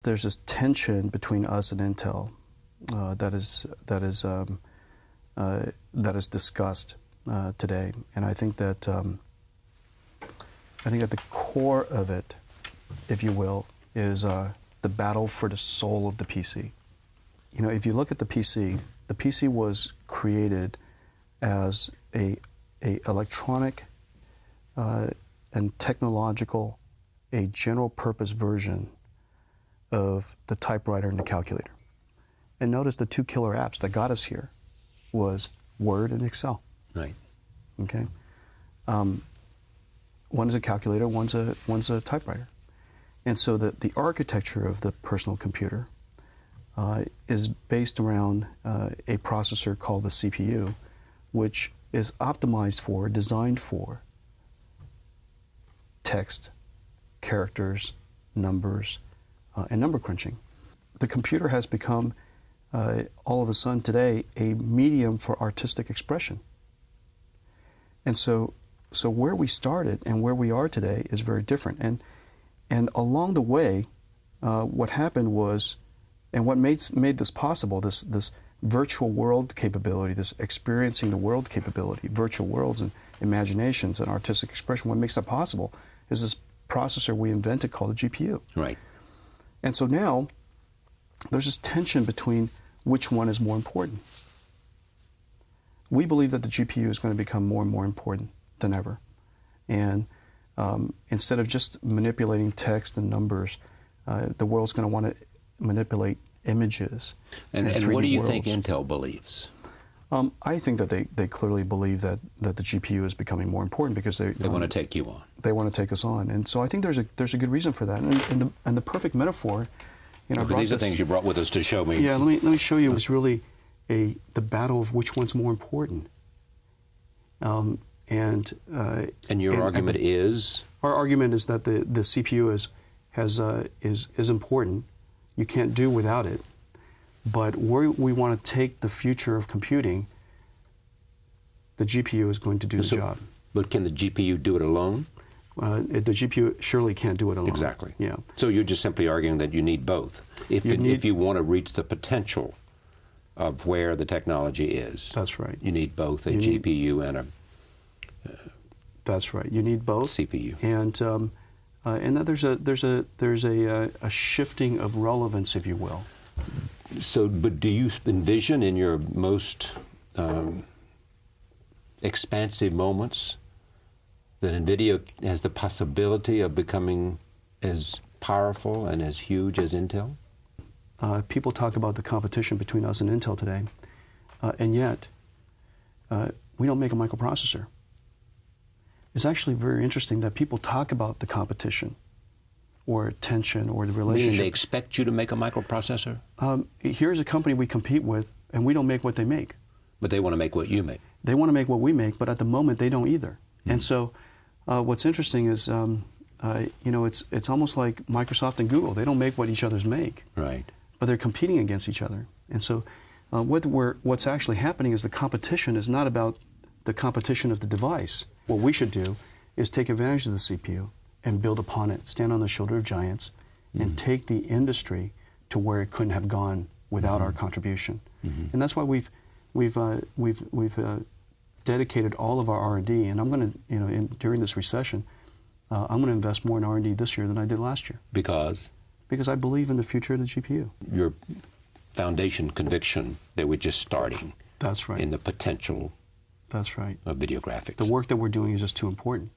There's this tension between us and Intel that is discussed today, and I think that at the core of it, if you will, is the battle for the soul of the PC. You know, if you look at the PC was created as a electronic and technological, a general purpose version of the typewriter and the calculator. And notice the two killer apps that got us here was Word and Excel. Right. Okay. One is a calculator, one's a typewriter. And so the architecture of the personal computer is based around a processor called the CPU, which is optimized for, designed for text, characters, numbers, and number crunching. The computer has become, all of a sudden today, a medium for artistic expression. And so where we started and where we are today is very different. And along the way, what happened was, and what made this possible, this virtual world capability, this experiencing the world capability, virtual worlds and imaginations and artistic expression, what makes that possible is this processor we invented called the GPU. Right. And so now, there's this tension between which one is more important. We believe that the GPU is going to become more and more important than ever. And instead of just manipulating text and numbers, the world's going to want to manipulate images. And what do you think Intel believes? I think that they clearly believe that the GPU is becoming more important because they want to take you on. They want to take us on, and so I think there's a good reason for that. And the perfect metaphor, you know. Okay, these are things you brought with us to show me. Yeah, let me show you. It's really the battle of which one's more important. And your argument is? Our argument is that the CPU is important. You can't do without it. But where we want to take the future of computing, the GPU is going to do the job. But can the GPU do it alone? The GPU surely can't do it alone. Exactly. Yeah. So you're just simply arguing that you need both. If you want to reach the potential of where the technology is. That's right. You need both a GPU and a that's right. You need both. CPU. And that there's a shifting of relevance, if you will. So, but do you envision in your most expansive moments that NVIDIA has the possibility of becoming as powerful and as huge as Intel? People talk about the competition between us and Intel today, and yet we don't make a microprocessor. It's actually very interesting that people talk about the competition or tension or the relationship. Meaning they expect you to make a microprocessor? Here's a company we compete with, and we don't make what they make. But they want to make what you make. They want to make what we make, but at the moment they don't either. And so what's interesting is, you know, it's almost like Microsoft and Google. They don't make what each other's make. Right. But they're competing against each other. And so what's actually happening is the competition is not about the competition of the device. What we should do is take advantage of the CPU and build upon it, stand on the shoulder of giants, and take the industry to where it couldn't have gone without our contribution. And that's why we've dedicated all of our R&D, and I'm going to, you know, during this recession, I'm going to invest more in R&D this year than I did last year. Because? Because I believe in the future of the GPU. Your foundation conviction that we're just starting. That's right. In the potential. That's right. Of video graphics. The work that we're doing is just too important.